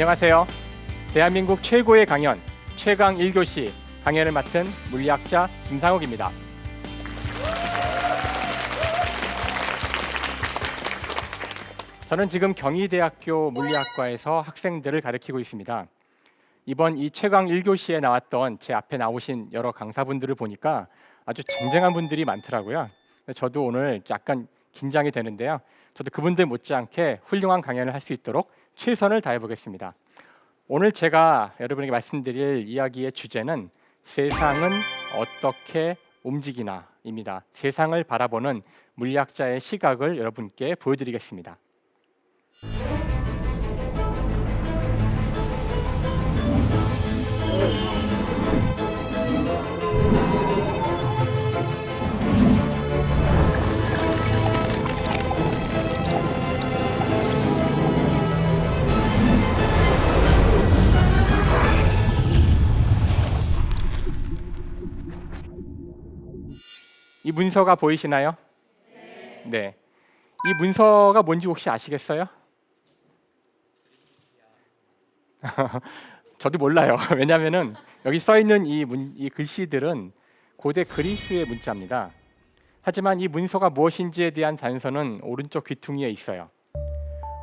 안녕하세요. 대한민국 최고의 강연, 최강 1교시 강연을 맡은 물리학자 김상욱입니다. 저는 지금 경희대학교 물리학과에서 학생들을 가르치고 있습니다. 이번 이 최강 1교시에 나왔던 제 앞에 나오신 여러 강사분들을 보니까 아주 쟁쟁한 분들이 많더라고요. 저도 오늘 약간 긴장이 되는데요. 저도 그분들 못지않게 훌륭한 강연을 할 수 있도록 최선을 다해 보겠습니다. 오늘 제가 여러분에게 말씀드릴 이야기의 주제는 세상은 어떻게 움직이나입니다. 세상을 바라보는 물리학자의 시각을 여러분께 보여드리겠습니다. 이 문서가 보이시나요? 네. 이 문서가 뭔지 혹시 아시겠어요? 저도 몰라요. 왜냐하면은 여기 써 있는 이 글씨들은 고대 그리스의 문자입니다. 하지만 이 문서가 무엇인지에 대한 단서는 오른쪽 귀퉁이에 있어요.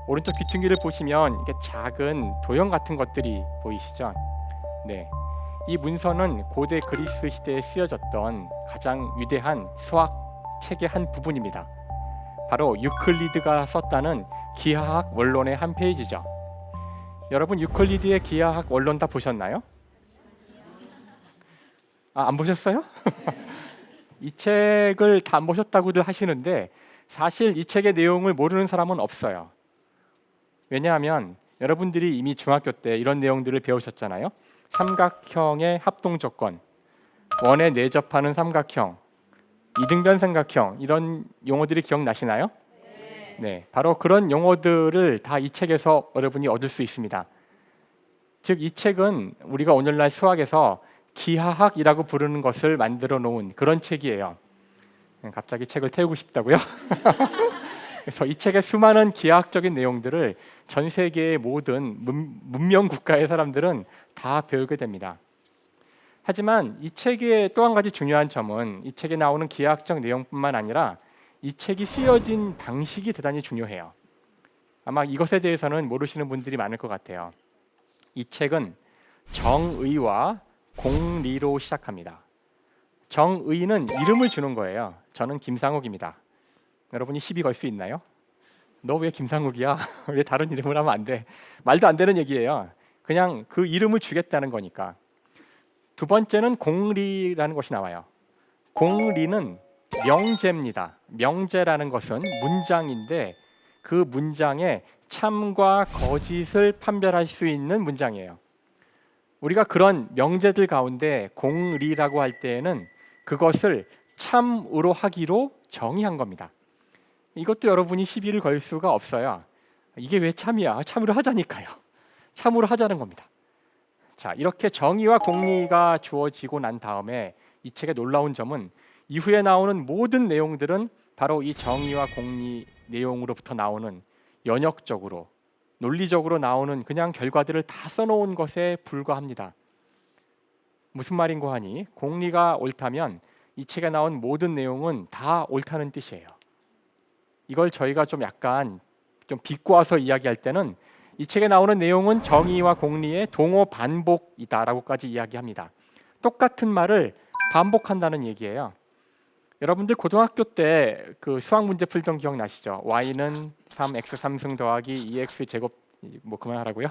오른쪽 귀퉁이를 보시면 이렇게 작은 도형 같은 것들이 보이시죠? 네. 이 문서는 고대 그리스 시대에 쓰여졌던 가장 위대한 수학 책의 한 부분입니다. 바로 유클리드가 썼다는 기하학 원론의 한 페이지죠. 여러분 유클리드의 기하학 원론 다 보셨나요? 안 보셨어요? 이 책을 다 안 보셨다고도 하시는데 사실 이 책의 내용을 모르는 사람은 없어요. 왜냐하면 여러분들이 이미 중학교 때 이런 내용들을 배우셨잖아요. 삼각형의 합동 조건, 원에 내접하는 삼각형, 이등변 삼각형 이런 용어들이 기억나시나요? 네, 바로 그런 용어들을 다 이 책에서 여러분이 얻을 수 있습니다. 즉 이 책은 우리가 오늘날 수학에서 기하학이라고 부르는 것을 만들어 놓은 그런 책이에요. 갑자기 책을 태우고 싶다고요? 그래서 이 책의 수많은 기하학적인 내용들을 전 세계의 모든 문명 국가의 사람들은 다 배우게 됩니다. 하지만 이 책의 또 한 가지 중요한 점은 이 책에 나오는 기하학적 내용뿐만 아니라 이 책이 쓰여진 방식이 대단히 중요해요. 아마 이것에 대해서는 모르시는 분들이 많을 것 같아요. 이 책은 정의와 공리로 시작합니다. 정의는 이름을 주는 거예요. 저는 김상욱입니다. 여러분이 시비 걸 수 있나요? 너 왜 김상욱이야? 왜 다른 이름을 하면 안 돼? 말도 안 되는 얘기예요. 그냥 그 이름을 주겠다는 거니까. 두 번째는 공리라는 것이 나와요. 공리는 명제입니다. 명제라는 것은 문장인데 그 문장에 참과 거짓을 판별할 수 있는 문장이에요. 우리가 그런 명제들 가운데 공리라고 할 때에는 그것을 참으로 하기로 정의한 겁니다. 이것도 여러분이 시비를 걸 수가 없어요. 이게 왜 참이야? 참으로 하자니까요. 참으로 하자는 겁니다. 자, 이렇게 정의와 공리가 주어지고 난 다음에 이 책의 놀라운 점은 이후에 나오는 모든 내용들은 바로 이 정의와 공리 내용으로부터 나오는 연역적으로 논리적으로 나오는 그냥 결과들을 다 써놓은 것에 불과합니다. 무슨 말인고 하니 공리가 옳다면 이 책에 나온 모든 내용은 다 옳다는 뜻이에요. 이걸 저희가 좀 약간 좀 비꼬아서 이야기할 때는 이 책에 나오는 내용은 정의와 공리의 동호 반복이다라고까지 이야기합니다. 똑같은 말을 반복한다는 얘기예요. 여러분들 고등학교 때 그 수학 문제 풀던 기억 나시죠? y는 3x 3승 더하기 2x 제곱 뭐 그만하라고요?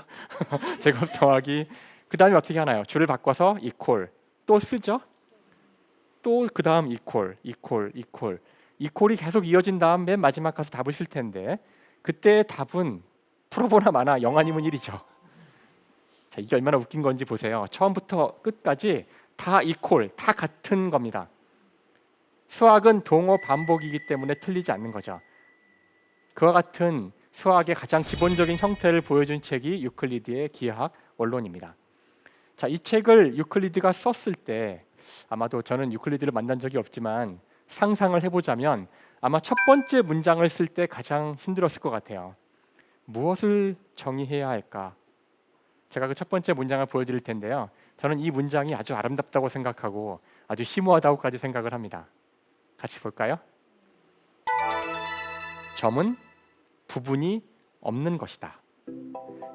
제곱 더하기 그 다음에 어떻게 하나요? 줄을 바꿔서 equal 또 쓰죠? 또 그 다음 equal 이퀄이 계속 이어진 다음 맨 마지막 가서 답을 쓸 텐데 그때의 답은 풀어보나 마나 0 아니면 1이죠. 자, 이게 얼마나 웃긴 건지 보세요. 처음부터 끝까지 다 equal, 다 같은 겁니다. 수학은 동호 반복이기 때문에 틀리지 않는 거죠. 그와 같은 수학의 가장 기본적인 형태를 보여준 책이 유클리드의 기하학 원론입니다. 자, 이 책을 유클리드가 썼을 때 아마도 저는 유클리드를 만난 적이 없지만 상상을 해보자면 아마 첫 번째 문장을 쓸 때 가장 힘들었을 것 같아요. 무엇을 정의해야 할까? 제가 그 첫 번째 문장을 보여드릴 텐데요. 저는 이 문장이 아주 아름답다고 생각하고 아주 심오하다고까지 생각을 합니다. 같이 볼까요? 점은 부분이 없는 것이다.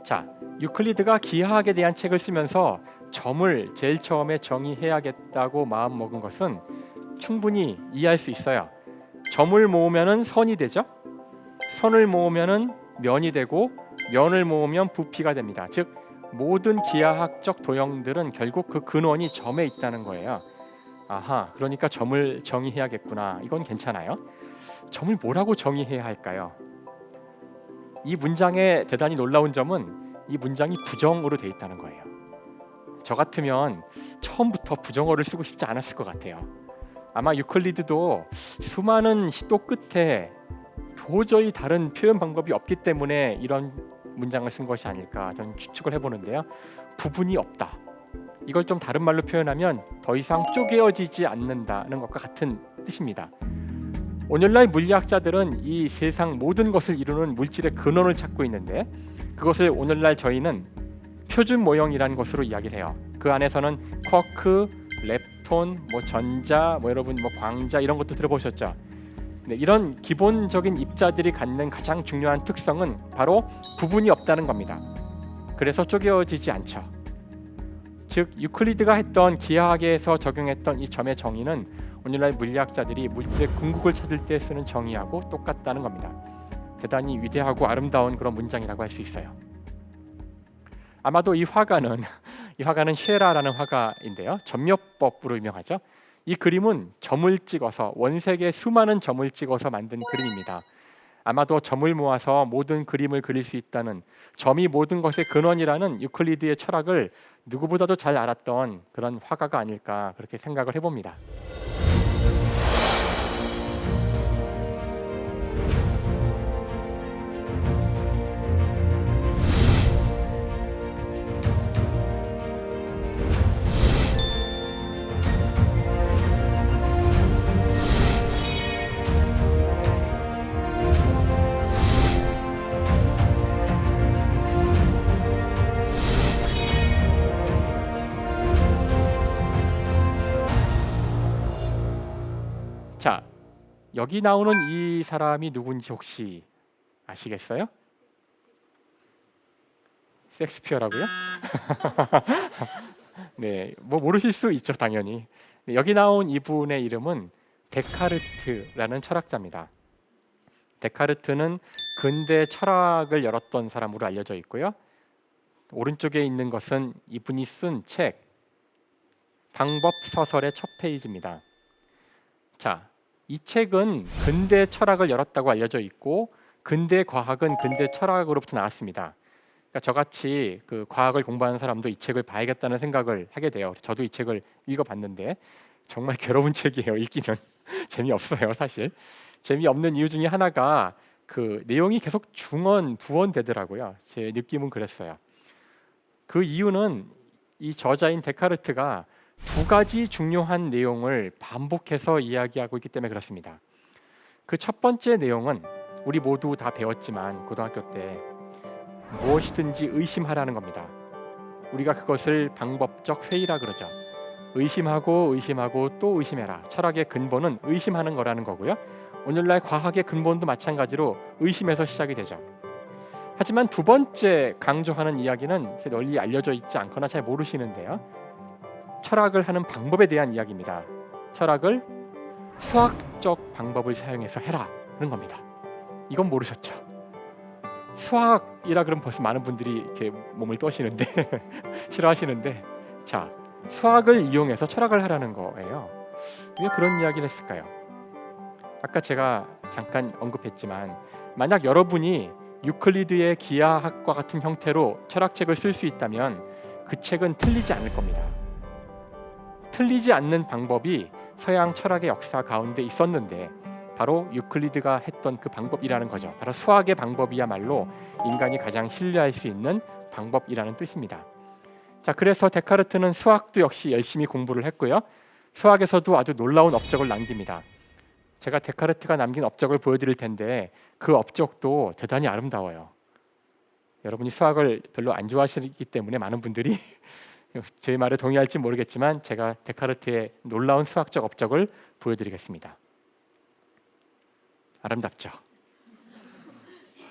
자, 유클리드가 기하학에 대한 책을 쓰면서 점을 제일 처음에 정의해야겠다고 마음먹은 것은 충분히 이해할 수 있어요. 점을 모으면은 선이 되죠. 선을 모으면은 면이 되고 면을 모으면 부피가 됩니다. 즉 모든 기하학적 도형들은 결국 그 근원이 점에 있다는 거예요. 아하, 그러니까 점을 정의해야겠구나. 이건 괜찮아요. 점을 뭐라고 정의해야 할까요? 이 문장의 대단히 놀라운 점은 이 문장이 부정어로 돼 있다는 거예요. 저 같으면 처음부터 부정어를 쓰고 싶지 않았을 것 같아요. 아마 유클리드도 수많은 시도 끝에 도저히 다른 표현 방법이 없기 때문에 이런 문장을 쓴 것이 아닐까 저는 추측을 해보는데요. 부분이 없다. 이걸 좀 다른 말로 표현하면 더 이상 쪼개어지지 않는다는 것과 같은 뜻입니다. 오늘날 물리학자들은 이 세상 모든 것을 이루는 물질의 근원을 찾고 있는데 그것을 오늘날 저희는 표준 모형이라는 것으로 이야기를 해요. 그 안에서는 쿼크, 렙톤, 전자, 여러분 광자 이런 것도 들어보셨죠? 네, 이런 기본적인 입자들이 갖는 가장 중요한 특성은 바로 부분이 없다는 겁니다. 그래서 쪼개어지지 않죠. 즉 유클리드가 했던 기하학에서 적용했던 이 점의 정의는 오늘날 물리학자들이 물질의 궁극을 찾을 때 쓰는 정의하고 똑같다는 겁니다. 대단히 위대하고 아름다운 그런 문장이라고 할 수 있어요. 아마도 이 화가는 쉐라라는 화가인데요. 점묘법으로 유명하죠. 이 그림은 점을 찍어서 원색에 수많은 점을 찍어서 만든 그림입니다. 아마도 점을 모아서 모든 그림을 그릴 수 있다는, 점이 모든 것의 근원이라는 유클리드의 철학을 누구보다도 잘 알았던 그런 화가가 아닐까 그렇게 생각을 해봅니다. 자, 여기 나오는 이 사람이 누군지 혹시 아시겠어요? 섹스피어라고요? 네, 모르실 수 있죠, 당연히. 네, 여기 나온 이분의 이름은 데카르트라는 철학자입니다. 데카르트는 근대 철학을 열었던 사람으로 알려져 있고요. 오른쪽에 있는 것은 이분이 쓴 책 방법 서설의 첫 페이지입니다. 자, 이 책은 근대 철학을 열었다고 알려져 있고 근대 과학은 근대 철학으로부터 나왔습니다. 그러니까 저같이 그 과학을 공부하는 사람도 이 책을 봐야겠다는 생각을 하게 돼요. 저도 이 책을 읽어봤는데 정말 괴로운 책이에요. 읽기는 재미없어요. 사실 재미없는 이유 중에 하나가 그 내용이 계속 중언 부언되더라고요. 제 느낌은 그랬어요. 그 이유는 이 저자인 데카르트가 두 가지 중요한 내용을 반복해서 이야기하고 있기 때문에 그렇습니다. 그 첫 번째 내용은 우리 모두 다 배웠지만 고등학교 때 무엇이든지 의심하라는 겁니다. 우리가 그것을 방법적 회의라 그러죠. 의심하고 의심하고 또 의심해라. 철학의 근본은 의심하는 거라는 거고요. 오늘날 과학의 근본도 마찬가지로 의심에서 시작이 되죠. 하지만 두 번째 강조하는 이야기는 널리 알려져 있지 않거나 잘 모르시는데요. 철학을 하는 방법에 대한 이야기입니다. 철학을 수학적 방법을 사용해서 해라는 겁니다. 이건 모르셨죠? 수학이라 그러면 벌써 많은 분들이 이렇게 몸을 떠시는데 싫어하시는데, 자, 수학을 이용해서 철학을 하라는 거예요. 왜 그런 이야기를 했을까요? 아까 제가 잠깐 언급했지만 만약 여러분이 유클리드의 기하학과 같은 형태로 철학책을 쓸 수 있다면 그 책은 틀리지 않을 겁니다. 틀리지 않는 방법이 서양 철학의 역사 가운데 있었는데 바로 유클리드가 했던 그 방법이라는 거죠. 바로 수학의 방법이야말로 인간이 가장 신뢰할 수 있는 방법이라는 뜻입니다. 자, 그래서 데카르트는 수학도 역시 열심히 공부를 했고요. 수학에서도 아주 놀라운 업적을 남깁니다. 제가 데카르트가 남긴 업적을 보여드릴 텐데 그 업적도 대단히 아름다워요. 여러분이 수학을 별로 안 좋아하시기 때문에 많은 분들이 제 말에 동의할지 모르겠지만 제가 데카르트의 놀라운 수학적 업적을 보여드리겠습니다. 아름답죠?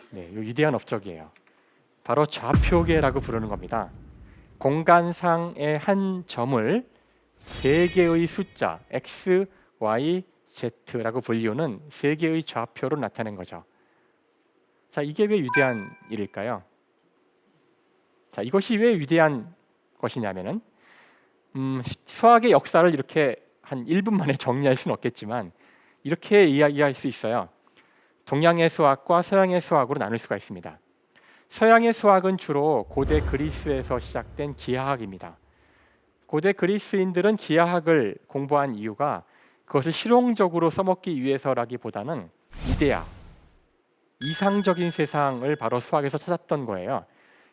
네, 이 위대한 업적이에요. 바로 좌표계라고 부르는 겁니다. 공간상의 한 점을 세 개의 숫자 x, y, z라고 불리우는 세 개의 좌표로 나타낸 거죠. 자, 이게 왜 위대한 일일까요? 자, 이것이 왜 위대한 것이냐면은 수학의 역사를 이렇게 한 1분 만에 정리할 수는 없겠지만 이렇게 이야기할 수 있어요. 동양의 수학과 서양의 수학으로 나눌 수가 있습니다. 서양의 수학은 주로 고대 그리스에서 시작된 기하학입니다. 고대 그리스인들은 기하학을 공부한 이유가 그것을 실용적으로 써먹기 위해서라기보다는 이데아, 이상적인 세상을 바로 수학에서 찾았던 거예요.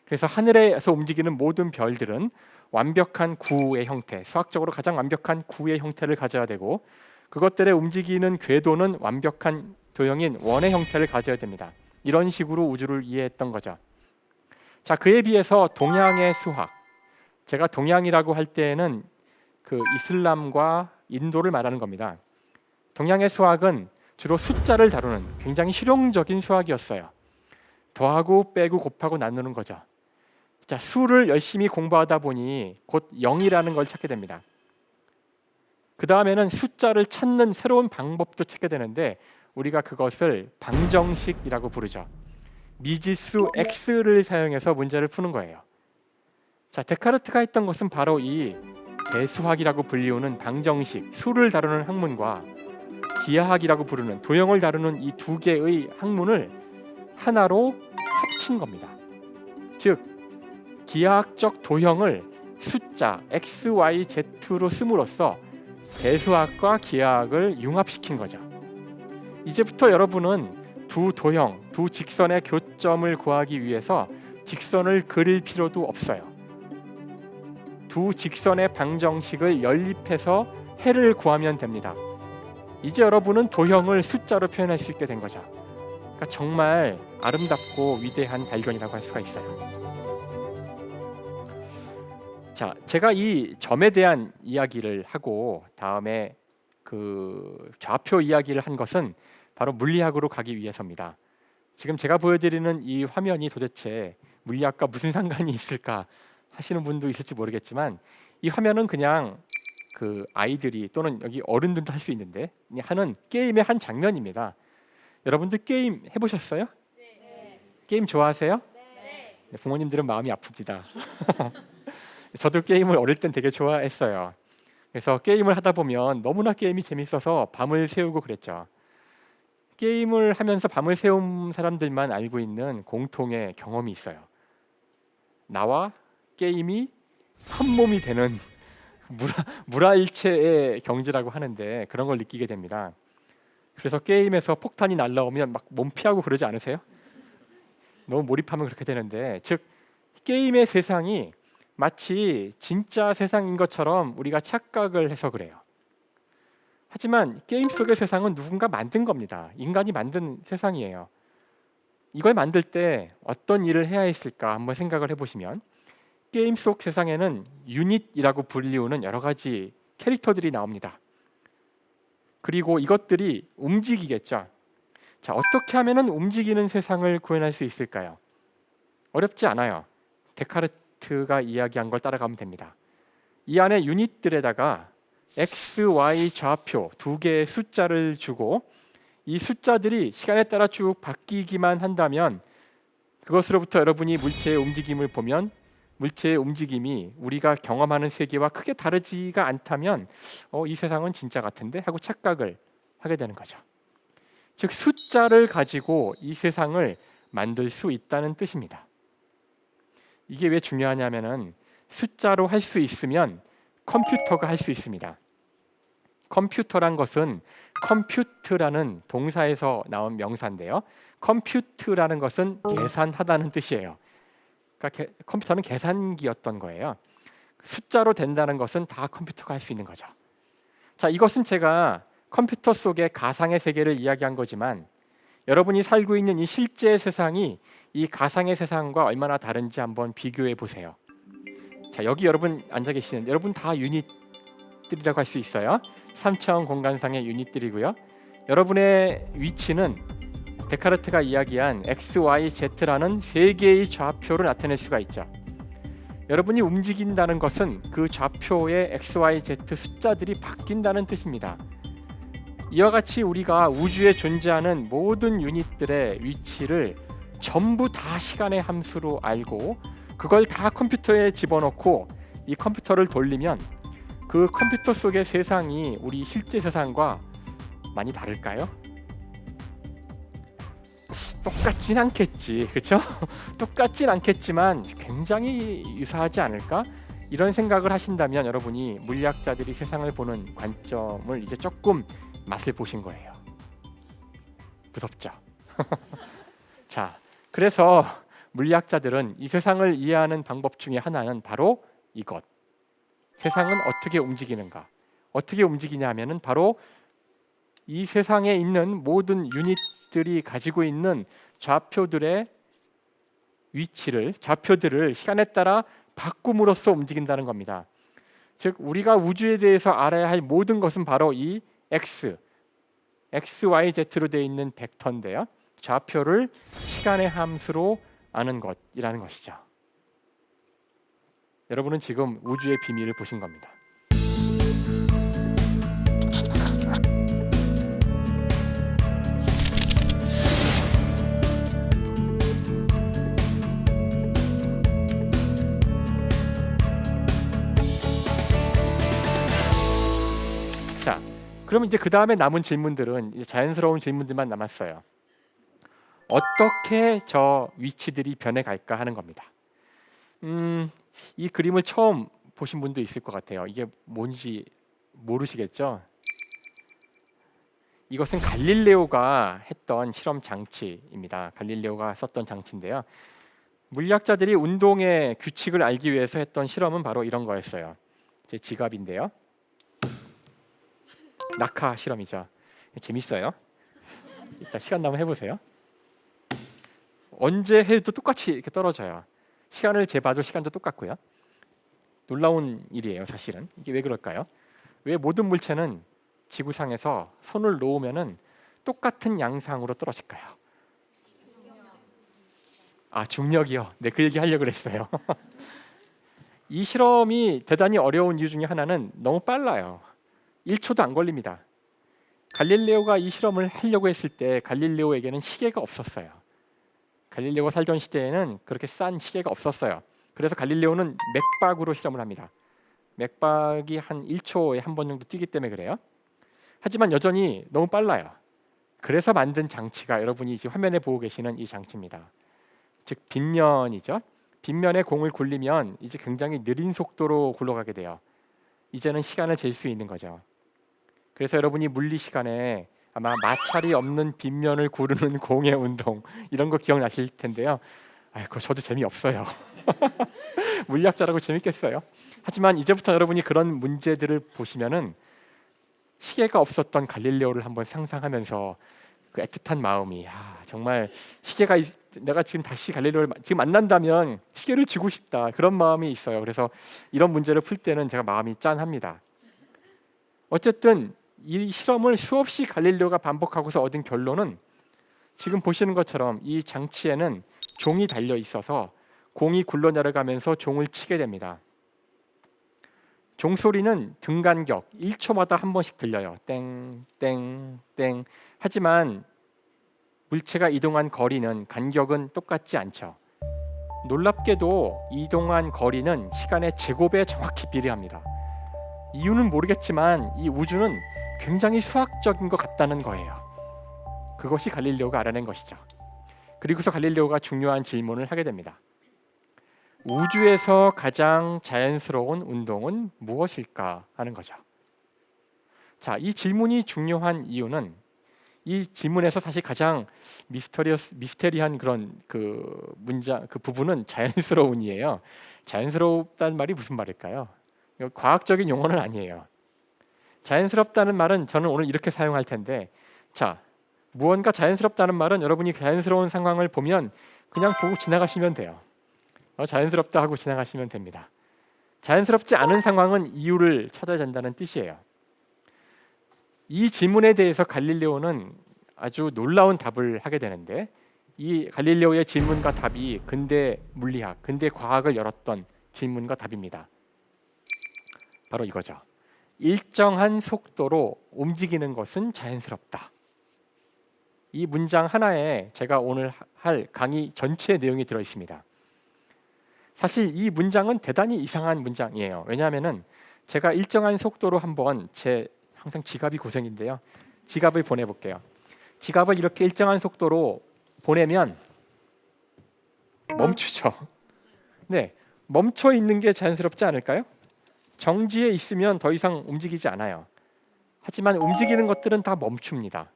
그래서 하늘에서 움직이는 모든 별들은 완벽한 구의 형태, 수학적으로 가장 완벽한 구의 형태를 가져야 되고 그것들의 움직이는 궤도는 완벽한 도형인 원의 형태를 가져야 됩니다. 이런 식으로 우주를 이해했던 거죠. 자, 그에 비해서 동양의 수학, 제가 동양이라고 할 때에는 그 이슬람과 인도를 말하는 겁니다. 동양의 수학은 주로 숫자를 다루는 굉장히 실용적인 수학이었어요. 더하고 빼고 곱하고 나누는 거죠. 자, 수를 열심히 공부하다 보니 곧 0이라는 걸 찾게 됩니다. 그 다음에는 숫자를 찾는 새로운 방법도 찾게 되는데 우리가 그것을 방정식이라고 부르죠. 미지수 x를 사용해서 문제를 푸는 거예요. 자, 데카르트가 했던 것은 바로 이 대수학이라고 불리우는 방정식, 수를 다루는 학문과 기하학이라고 부르는 도형을 다루는 이 두 개의 학문을 하나로 합친 겁니다. 즉, 기하학적 도형을 숫자 x, y, z로 씀으로써 대수학과 기하학을 융합시킨 거죠. 이제부터 여러분은 두 도형, 두 직선의 교점을 구하기 위해서 직선을 그릴 필요도 없어요. 두 직선의 방정식을 연립해서 해를 구하면 됩니다. 이제 여러분은 도형을 숫자로 표현할 수 있게 된 거죠. 그러니까 정말 아름답고 위대한 발견이라고 할 수가 있어요. 자, 제가 이 점에 대한 이야기를 하고 다음에 그 좌표 이야기를 한 것은 바로 물리학으로 가기 위해서입니다. 지금 제가 보여드리는 이 화면이 도대체 물리학과 무슨 상관이 있을까 하시는 분도 있을지 모르겠지만 이 화면은 그냥 그 아이들이 또는 여기 어른들도 할 수 있는데 하는 게임의 한 장면입니다. 여러분들 게임 해보셨어요? 네. 게임 좋아하세요? 네. 부모님들은 마음이 아픕니다. 저도 게임을 어릴 땐 되게 좋아했어요. 그래서 게임을 하다 보면 너무나 게임이 재밌어서 밤을 새우고 그랬죠. 게임을 하면서 밤을 새운 사람들만 알고 있는 공통의 경험이 있어요. 나와 게임이 한 몸이 되는 물화일체의 경지라고 하는데 그런 걸 느끼게 됩니다. 그래서 게임에서 폭탄이 날라오면 막 몸 피하고 그러지 않으세요? 너무 몰입하면 그렇게 되는데, 즉 게임의 세상이 마치 진짜 세상인 것처럼 우리가 착각을 해서 그래요. 하지만 게임 속의 세상은 누군가 만든 겁니다. 인간이 만든 세상이에요. 이걸 만들 때 어떤 일을 해야 했을까 한번 생각을 해보시면 게임 속 세상에는 유닛이라고 불리우는 여러 가지 캐릭터들이 나옵니다. 그리고 이것들이 움직이겠죠. 자, 어떻게 하면 움직이는 세상을 구현할 수 있을까요? 어렵지 않아요. 데카르트가 이야기한 걸 따라가면 됩니다. 이 안에 유닛들에다가 x, y 좌표 두 개의 숫자를 주고 이 숫자들이 시간에 따라 쭉 바뀌기만 한다면 그것으로부터 여러분이 물체의 움직임을 보면 물체의 움직임이 우리가 경험하는 세계와 크게 다르지가 않다면 이 세상은 진짜 같은데 하고 착각을 하게 되는 거죠. 즉 숫자를 가지고 이 세상을 만들 수 있다는 뜻입니다. 이게 왜 중요하냐면은 숫자로 할 수 있으면 컴퓨터가 할 수 있습니다. 컴퓨터란 것은 컴퓨트라는 동사에서 나온 명사인데요. 컴퓨트라는 것은 계산하다는 뜻이에요. 그러니까 컴퓨터는 계산기였던 거예요. 숫자로 된다는 것은 다 컴퓨터가 할 수 있는 거죠. 자, 이것은 제가 컴퓨터 속의 가상의 세계를 이야기한 거지만 여러분이 살고 있는 이 실제 세상이 이 가상의 세상과 얼마나 다른지 한번 비교해 보세요. 자, 여기 여러분 앉아 계시는데 여러분 다 유닛들이라고 할 수 있어요. 3차원 공간상의 유닛들이고요. 여러분의 위치는 데카르트가 이야기한 X, Y, Z라는 세 개의 좌표를 나타낼 수가 있죠. 여러분이 움직인다는 것은 그 좌표의 X, Y, Z 숫자들이 바뀐다는 뜻입니다. 이와 같이 우리가 우주에 존재하는 모든 유닛들의 위치를 전부 다 시간의 함수로 알고 그걸 다 컴퓨터에 집어넣고 이 컴퓨터를 돌리면 그 컴퓨터 속의 세상이 우리 실제 세상과 많이 다를까요? 똑같진 않겠지, 그렇죠? 똑같진 않겠지만 굉장히 유사하지 않을까? 이런 생각을 하신다면 여러분이 물리학자들이 세상을 보는 관점을 이제 조금 맛을 보신 거예요. 무섭죠? 자, 그래서 물리학자들은 이 세상을 이해하는 방법 중에 하나는 바로 이것. 세상은 어떻게 움직이는가? 어떻게 움직이냐 하면은 바로 이 세상에 있는 모든 유닛들이 가지고 있는 좌표들의 위치를, 좌표들을 시간에 따라 바꿈으로써 움직인다는 겁니다. 즉 우리가 우주에 대해서 알아야 할 모든 것은 바로 이 X, Y, Z로 되어 있는 벡터인데요. 좌표를 시간의 함수로 아는 것이라는 것이죠. 여러분은 지금 우주의 비밀을 보신 겁니다. 자, 그러면 이제 그 다음에 남은 질문들은 이제 자연스러운 질문들만 남았어요. 어떻게 저 위치들이 변해갈까 하는 겁니다. 이 그림을 처음 보신 분도 있을 것 같아요. 이게 뭔지 모르시겠죠? 이것은 갈릴레오가 했던 실험 장치입니다. 갈릴레오가 썼던 장치인데요. 물리학자들이 운동의 규칙을 알기 위해서 했던 실험은 바로 이런 거였어요. 제 지갑인데요. 낙하 실험이죠. 재밌어요. 이따 시간 나면 해보세요. 언제 해도 똑같이 이렇게 떨어져요. 시간을 재봐도 시간도 똑같고요. 놀라운 일이에요, 사실은. 이게 왜 그럴까요? 왜 모든 물체는 지구상에서 손을 놓으면은 똑같은 양상으로 떨어질까요? 아, 중력이요. 네, 그 얘기 하려고 그랬어요. 이 실험이 대단히 어려운 이유 중에 하나는 너무 빨라요. 1초도 안 걸립니다. 갈릴레오가 이 실험을 하려고 했을 때 갈릴레오에게는 시계가 없었어요. 갈릴레오가 살던 시대에는 그렇게 싼 시계가 없었어요. 그래서 갈릴레오는 맥박으로 실험을 합니다. 맥박이 한 1초에 한 번 정도 뛰기 때문에 그래요. 하지만 여전히 너무 빨라요. 그래서 만든 장치가 여러분이 지금 화면에 보고 계시는 이 장치입니다. 즉 빗면이죠. 빗면에 공을 굴리면 이제 굉장히 느린 속도로 굴러가게 돼요. 이제는 시간을 잴 수 있는 거죠. 그래서 여러분이 물리 시간에 아마 마찰이 없는 빗면을 구르는 공의 운동 이런 거 기억나실 텐데요. 아이고 저도 재미없어요. 물리학자라고 재밌겠어요. 하지만 이제부터 여러분이 그런 문제들을 보시면은 시계가 없었던 갈릴레오를 한번 상상하면서 그 애틋한 마음이 정말 내가 지금 다시 갈릴레오를 지금 만난다면 시계를 주고 싶다 그런 마음이 있어요. 그래서 이런 문제를 풀 때는 제가 마음이 짠합니다. 어쨌든 이 실험을 수없이 갈릴레오가 반복하고서 얻은 결론은 지금 보시는 것처럼 이 장치에는 종이 달려 있어서 공이 굴러 내려가면서 종을 치게 됩니다. 종소리는 등간격 1초마다 한 번씩 들려요. 땡, 땡, 땡. 하지만 물체가 이동한 거리는 간격은 똑같지 않죠. 놀랍게도 이동한 거리는 시간의 제곱에 정확히 비례합니다. 이유는 모르겠지만 이 우주는 굉장히 수학적인 것 같다는 거예요. 그것이 갈릴레오가 알아낸 것이죠. 그리고서 갈릴레오가 중요한 질문을 하게 됩니다. 우주에서 가장 자연스러운 운동은 무엇일까 하는 거죠. 자, 이 질문이 중요한 이유는 이 질문에서 사실 가장 미스테리한 그런 그 부분은 자연스러운이에요. 자연스럽다는 말이 무슨 말일까요? 과학적인 용어는 아니에요. 자연스럽다는 말은 저는 오늘 이렇게 사용할 텐데, 자, 무언가 자연스럽다는 말은 여러분이 자연스러운 상황을 보면 그냥 보고 지나가시면 돼요. 자연스럽다 하고 지나가시면 됩니다. 자연스럽지 않은 상황은 이유를 찾아야 된다는 뜻이에요. 이 질문에 대해서 갈릴레오는 아주 놀라운 답을 하게 되는데, 이 갈릴레오의 질문과 답이 근대 물리학, 근대 과학을 열었던 질문과 답입니다. 바로 이거죠. 일정한 속도로 움직이는 것은 자연스럽다. 이 문장 하나에 제가 오늘 할 강의 전체의 내용이 들어 있습니다. 사실 이 문장은 대단히 이상한 문장이에요. 왜냐하면은 제가 일정한 속도로 한번 항상 지갑이 고생인데요. 지갑을 보내볼게요. 지갑을 이렇게 일정한 속도로 보내면 멈추죠. 네, 멈춰 있는 게 자연스럽지 않을까요? 정지에 있으면 더 이상 움직이지 않아요. 하지만 움직이는 것들은 다 멈춥니다.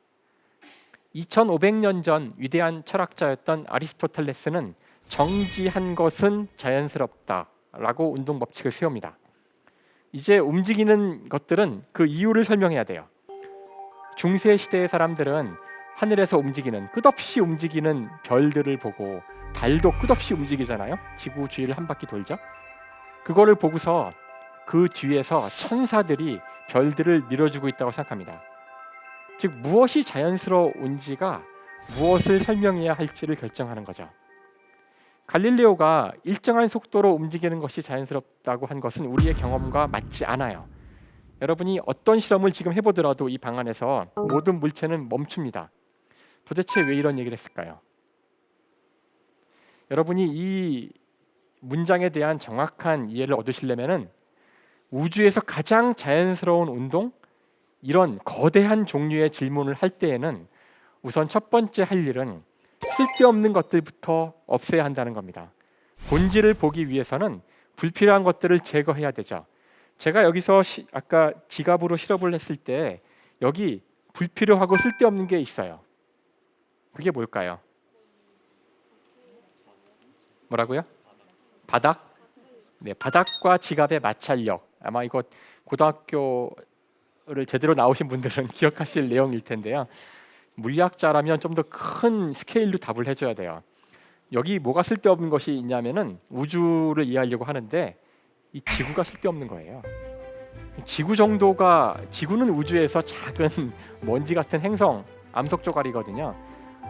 2500년 전 위대한 철학자였던 아리스토텔레스는 정지한 것은 자연스럽다라고 운동 법칙을 세웁니다. 이제 움직이는 것들은 그 이유를 설명해야 돼요. 중세 시대의 사람들은 하늘에서 끝없이 움직이는 별들을 보고, 달도 끝없이 움직이잖아요. 지구 주위를 한 바퀴 돌죠. 그거를 보고서 그 뒤에서 천사들이 별들을 밀어주고 있다고 생각합니다. 즉 무엇이 자연스러운지가 무엇을 설명해야 할지를 결정하는 거죠. 갈릴레오가 일정한 속도로 움직이는 것이 자연스럽다고 한 것은 우리의 경험과 맞지 않아요. 여러분이 어떤 실험을 지금 해보더라도 이 방 안에서 모든 물체는 멈춥니다. 도대체 왜 이런 얘기를 했을까요? 여러분이 이 문장에 대한 정확한 이해를 얻으시려면은 우주에서 가장 자연스러운 운동, 이런 거대한 종류의 질문을 할 때에는 우선 첫 번째 할 일은 쓸데없는 것들부터 없애야 한다는 겁니다. 본질을 보기 위해서는 불필요한 것들을 제거해야 되죠. 제가 여기서 아까 지갑으로 실험을 했을 때 여기 불필요하고 쓸데없는 게 있어요. 그게 뭘까요? 뭐라고요? 바닥? 네, 바닥과 지갑의 마찰력. 아마 이거 고등학교를 제대로 나오신 분들은 기억하실 내용일 텐데요. 물리학자라면 좀 더 큰 스케일로 답을 해줘야 돼요. 여기 뭐가 쓸데없는 것이 있냐면은 우주를 이해하려고 하는데 이 지구가 쓸데없는 거예요. 지구는 우주에서 작은 먼지 같은 행성, 암석 조각이거든요.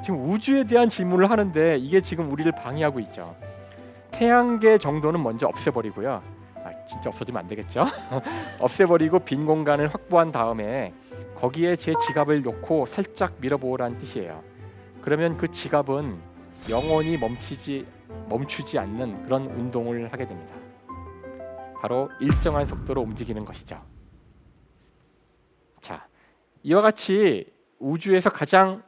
지금 우주에 대한 질문을 하는데 이게 지금 우리를 방해하고 있죠. 태양계 정도는 먼저 없애버리고요. 진짜 없어지면 안 되겠죠? 없애버리고 빈 공간을 확보한 다음에 거기에 제 지갑을 놓고 살짝 밀어보라는 뜻이에요. 그러면 그 지갑은 영원히 멈추지 않는 그런 운동을 하게 됩니다. 바로 일정한 속도로 움직이는 것이죠. 자, 이와 같이 우주에서 가장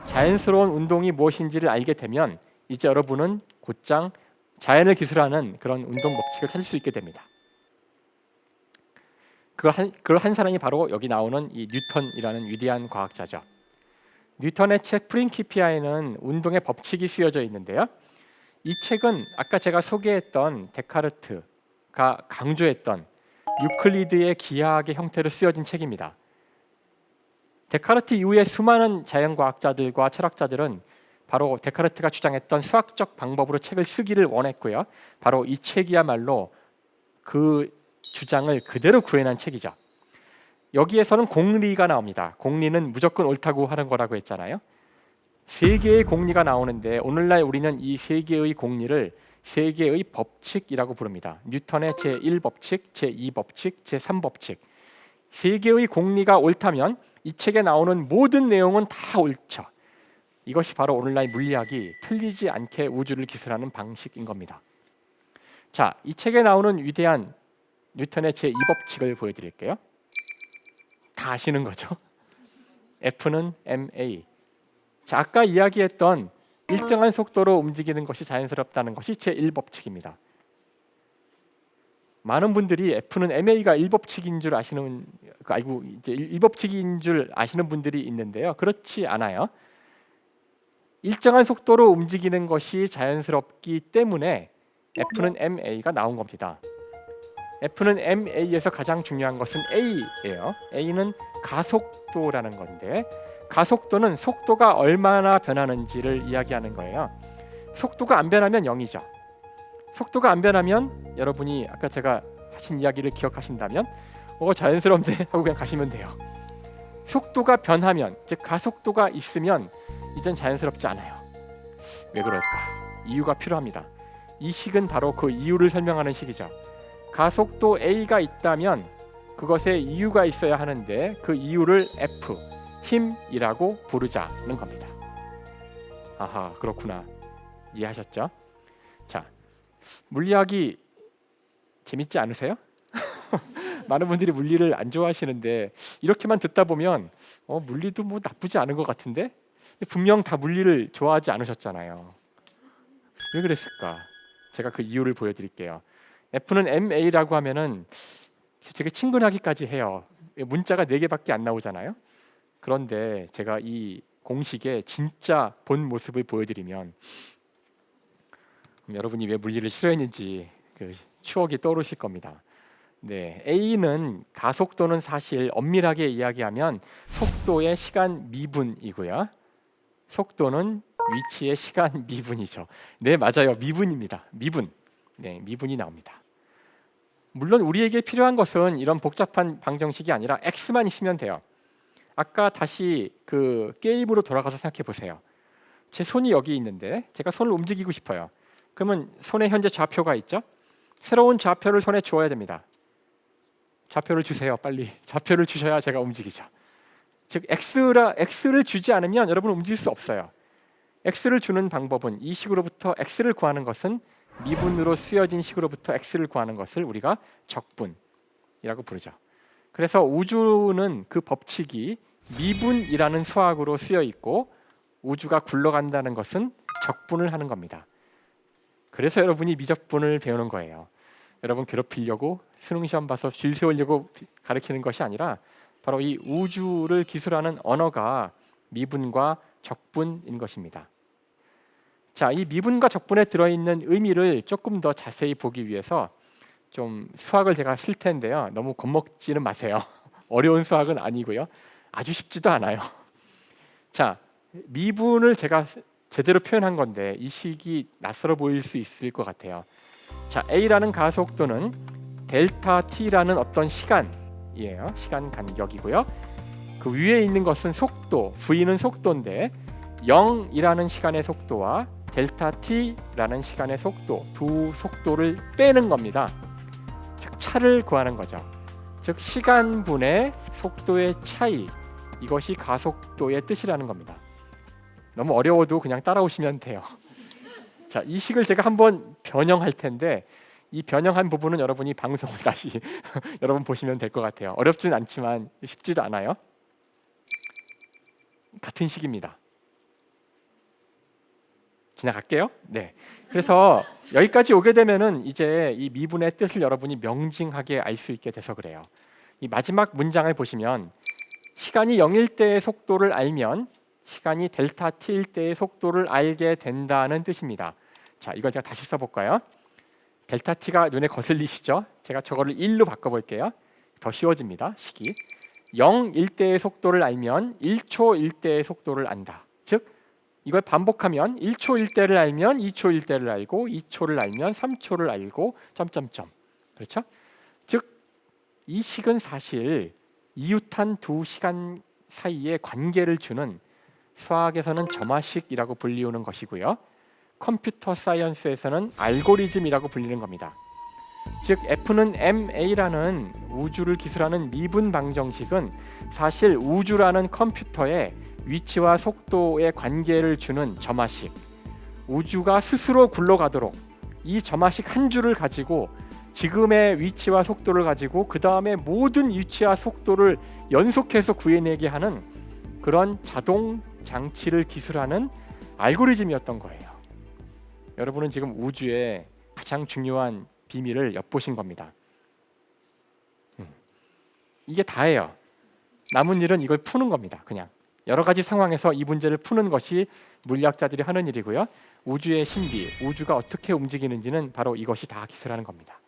자연스러운 운동이 무엇인지를 알게 되면 이제 여러분은 곧장 자연을 기술하는 그런 운동 법칙을 찾을 수 있게 됩니다. 그걸 한 사람이 바로 여기 나오는 이 뉴턴이라는 위대한 과학자죠. 뉴턴의 책 프린키피아에는 운동의 법칙이 쓰여져 있는데요. 이 책은 아까 제가 소개했던 데카르트가 강조했던 유클리드의 기하학의 형태로 쓰여진 책입니다. 데카르트 이후에 수많은 자연과학자들과 철학자들은 바로 데카르트가 주장했던 수학적 방법으로 책을 쓰기를 원했고요. 바로 이 책이야말로 그 주장을 그대로 구현한 책이죠. 여기에서는 공리가 나옵니다. 공리는 무조건 옳다고 하는 거라고 했잖아요. 세 개의 공리가 나오는데 오늘날 우리는 이 세 개의 공리를 세 개의 법칙이라고 부릅니다. 뉴턴의 제1법칙, 제2법칙, 제3법칙. 세 개의 공리가 옳다면 이 책에 나오는 모든 내용은 다 옳죠. 이것이 바로 오늘날 물리학이 틀리지 않게 우주를 기술하는 방식인 겁니다. 자, 이 책에 나오는 위대한 뉴턴의 제2법칙을 보여드릴게요. 다 아시는 거죠? F는 ma. 자, 아까 이야기했던 일정한 속도로 움직이는 것이 자연스럽다는 것이 제1법칙입니다. 많은 분들이 F는 ma가 1법칙인 줄 알고 이제 1법칙인 줄 아시는 분들이 있는데요. 그렇지 않아요. 일정한 속도로 움직이는 것이 자연스럽기 때문에 F는 ma가 나온 겁니다. F는 ma에서 가장 중요한 것은 a예요. a는 가속도라는 건데 가속도는 속도가 얼마나 변하는지를 이야기하는 거예요. 속도가 안 변하면 0이죠. 속도가 안 변하면 여러분이 아까 제가 하신 이야기를 기억하신다면 자연스럽네 하고 그냥 가시면 돼요. 속도가 변하면, 즉 가속도가 있으면 이젠 자연스럽지 않아요. 왜 그럴까? 이유가 필요합니다. 이 식은 바로 그 이유를 설명하는 식이죠. 가속도 A가 있다면 그것에 이유가 있어야 하는데 그 이유를 F, 힘이라고 부르자는 겁니다. 아하, 그렇구나. 이해하셨죠? 자, 물리학이 재밌지 않으세요? 많은 분들이 물리를 안 좋아하시는데 이렇게만 듣다 보면 물리도 뭐 나쁘지 않은 것 같은데 분명 다 물리를 좋아하지 않으셨잖아요. 왜 그랬을까? 제가 그 이유를 보여드릴게요. F는 ma라고 하면은 되게 친근하기까지 해요. 문자가 4개밖에 안 나오잖아요. 그런데 제가 이 공식의 진짜 본 모습을 보여드리면 여러분이 왜 물리를 싫어했는지 그 추억이 떠오르실 겁니다. 네, A는 가속도는 사실 엄밀하게 이야기하면 속도의 시간 미분이고요. 속도는 위치의 시간 미분이죠. 네, 맞아요. 미분입니다. 미분. 네, 미분이 나옵니다. 물론 우리에게 필요한 것은 이런 복잡한 방정식이 아니라 x만 있으면 돼요. 아까 다시 그 게임으로 돌아가서 생각해 보세요. 제 손이 여기 있는데 제가 손을 움직이고 싶어요. 그러면 손에 현재 좌표가 있죠. 새로운 좌표를 손에 주어야 됩니다. 좌표를 주세요. 빨리. 좌표를 주셔야 제가 움직이죠. 즉 x를 주지 않으면 여러분은 움직일 수 없어요. x를 주는 방법은 이 식으로부터 x를 구하는 것은 미분으로 쓰여진 식으로부터 x를 구하는 것을 우리가 적분이라고 부르죠. 그래서 우주는 그 법칙이 미분이라는 수학으로 쓰여 있고 우주가 굴러간다는 것은 적분을 하는 겁니다. 그래서 여러분이 미적분을 배우는 거예요. 여러분 괴롭히려고 수능 시험 봐서 줄 세우려고 가르치는 것이 아니라 바로 이 우주를 기술하는 언어가 미분과 적분인 것입니다. 자, 이 미분과 적분에 들어있는 의미를 조금 더 자세히 보기 위해서 좀 수학을 제가 쓸 텐데요. 너무 겁먹지는 마세요. 어려운 수학은 아니고요. 아주 쉽지도 않아요. 자, 미분을 제가 제대로 표현한 건데 이 식이 낯설어 보일 수 있을 것 같아요. 자, A라는 가속도는 델타 T라는 어떤 시간이에요. 시간 간격이고요. 그 위에 있는 것은 속도, V는 속도인데 0이라는 시간의 속도와 델타 T라는 시간의 속도, 두 속도를 빼는 겁니다. 즉 차를 구하는 거죠. 즉 시간분의 속도의 차이, 이것이 가속도의 뜻이라는 겁니다. 너무 어려워도 그냥 따라오시면 돼요. 자, 이 식을 제가 한번 변형할 텐데 이 변형한 부분은 여러분이 방송을 다시 여러분 보시면 될 것 같아요. 어렵진 않지만 쉽지도 않아요. 같은 식입니다. 지나갈게요. 네. 그래서 여기까지 오게 되면은 이제 이 미분의 뜻을 여러분이 명징하게 알 수 있게 돼서 그래요. 이 마지막 문장을 보시면 시간이 0일 때의 속도를 알면 시간이 델타 t일 때의 속도를 알게 된다는 뜻입니다. 자, 이걸 제가 다시 써볼까요? 델타 t가 눈에 거슬리시죠? 제가 저거를 1로 바꿔볼게요. 더 쉬워집니다. 식이 0일 때의 속도를 알면 1초일 때의 속도를 안다. 즉 이걸 반복하면 1초일 때를 알면 2초일 때를 알고 2초를 알면 3초를 알고 점점점. 그렇죠? 즉 이 식은 사실 이웃한 두 시간 사이의 관계를 주는 수학에서는 점화식이라고 불리우는 것이고요. 컴퓨터 사이언스에서는 알고리즘이라고 불리는 겁니다. 즉 F는 ma라는 우주를 기술하는 미분 방정식은 사실 우주라는 컴퓨터에 위치와 속도의 관계를 주는 점화식, 우주가 스스로 굴러가도록 이 점화식 한 줄을 가지고 지금의 위치와 속도를 가지고 그 다음에 모든 위치와 속도를 연속해서 구해내게 하는 그런 자동 장치를 기술하는 알고리즘이었던 거예요. 여러분은 지금 우주의 가장 중요한 비밀을 엿보신 겁니다. 이게 다예요. 남은 일은 이걸 푸는 겁니다. 그냥 여러 가지 상황에서 이 문제를 푸는 것이 물리학자들이 하는 일이고요. 우주의 신비, 우주가 어떻게 움직이는지는 바로 이것이 다 기술하는 겁니다.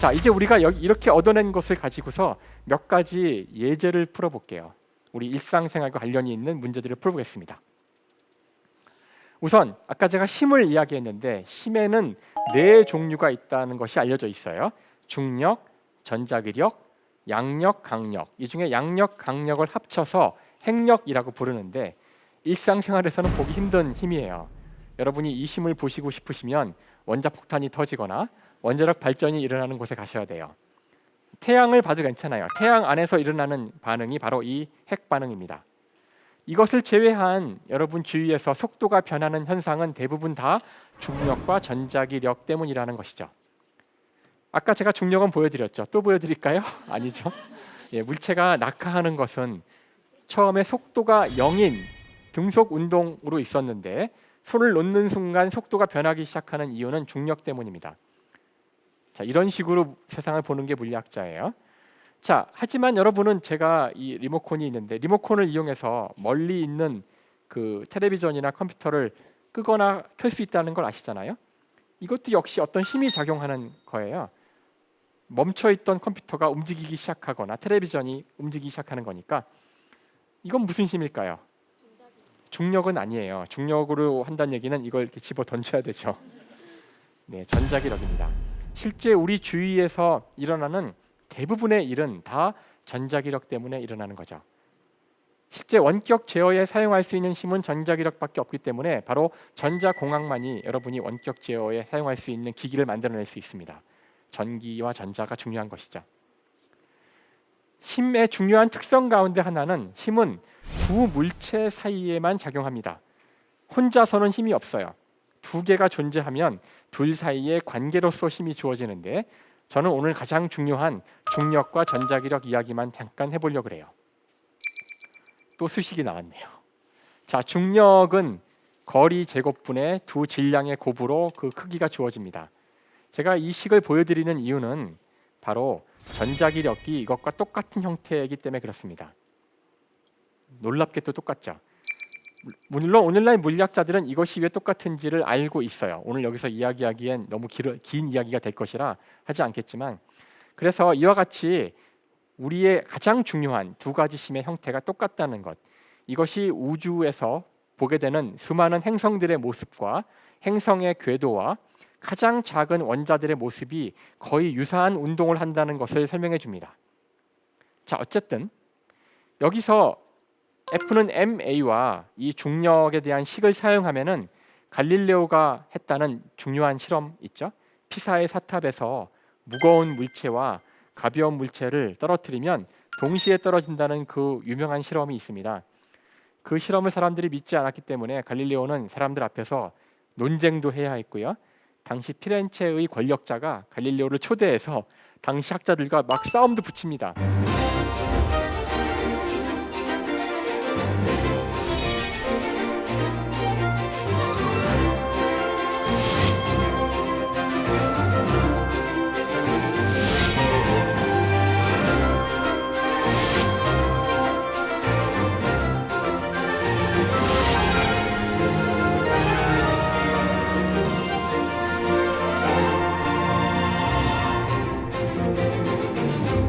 자, 이제 우리가 이렇게 얻어낸 것을 가지고서 몇 가지 예제를 풀어볼게요. 우리 일상생활과 관련이 있는 문제들을 풀어보겠습니다. 우선 아까 제가 힘을 이야기했는데 힘에는 네 종류가 있다는 것이 알려져 있어요. 중력, 전자기력, 양력, 강력. 이 중에 양력, 강력을 합쳐서 핵력이라고 부르는데 일상생활에서는 보기 힘든 힘이에요. 여러분이 이 힘을 보시고 싶으시면 원자폭탄이 터지거나 원자력 발전이 일어나는 곳에 가셔야 돼요. 태양을 봐도 괜찮아요. 태양 안에서 일어나는 반응이 바로 이 핵 반응입니다. 이것을 제외한 여러분 주위에서 속도가 변하는 현상은 대부분 다 중력과 전자기력 때문이라는 것이죠. 아까 제가 중력은 보여드렸죠. 또 보여드릴까요? 아니죠. 예, 물체가 낙하하는 것은 처음에 속도가 0인 등속 운동으로 있었는데 손을 놓는 순간 속도가 변하기 시작하는 이유는 중력 때문입니다. 자, 이런 식으로 세상을 보는 게 물리학자예요. 자, 하지만 여러분은 제가 이 리모컨이 있는데 리모컨을 이용해서 멀리 있는 그 텔레비전이나 컴퓨터를 끄거나 켤 수 있다는 걸 아시잖아요. 이것도 역시 어떤 힘이 작용하는 거예요. 멈춰있던 컴퓨터가 움직이기 시작하거나 텔레비전이 움직이기 시작하는 거니까 이건 무슨 힘일까요? 중력은 아니에요. 중력으로 한다는 얘기는 이걸 이렇게 집어 던져야 되죠. 네, 전자기력입니다. 실제 우리 주위에서 일어나는 대부분의 일은 다 전자기력 때문에 일어나는 거죠. 실제 원격 제어에 사용할 수 있는 힘은 전자기력밖에 없기 때문에 바로 전자공학만이 여러분이 원격 제어에 사용할 수 있는 기기를 만들어낼 수 있습니다. 전기와 전자가 중요한 것이죠. 힘의 중요한 특성 가운데 하나는 힘은 두 물체 사이에만 작용합니다. 혼자서는 힘이 없어요. 두 개가 존재하면 둘 사이의 관계로서 힘이 주어지는데 저는 오늘 가장 중요한 중력과 전자기력 이야기만 잠깐 해보려고 그래요. 또 수식이 나왔네요. 자, 중력은 거리 제곱분의 두 질량의 곱으로 그 크기가 주어집니다. 제가 이 식을 보여드리는 이유는 바로 전자기력이 이것과 똑같은 형태이기 때문에 그렇습니다. 놀랍게도 똑같죠. 물론 오늘날 물리학자들은 이것이 왜 똑같은지를 알고 있어요. 오늘 여기서 이야기하기엔 너무 긴 이야기가 될 것이라 하지 않겠지만, 그래서 이와 같이 우리의 가장 중요한 두 가지 힘의 형태가 똑같다는 것, 이것이 우주에서 보게 되는 수많은 행성들의 모습과 행성의 궤도와 가장 작은 원자들의 모습이 거의 유사한 운동을 한다는 것을 설명해 줍니다. 자, 어쨌든 여기서 F는 ma와 이 중력에 대한 식을 사용하면은 갈릴레오가 했다는 중요한 실험 있죠. 피사의 사탑에서 무거운 물체와 가벼운 물체를 떨어뜨리면 동시에 떨어진다는 그 유명한 실험이 있습니다. 그 실험을 사람들이 믿지 않았기 때문에 갈릴레오는 사람들 앞에서 논쟁도 해야 했고요. 당시 피렌체의 권력자가 갈릴레오를 초대해서 당시 학자들과 막 싸움도 붙입니다.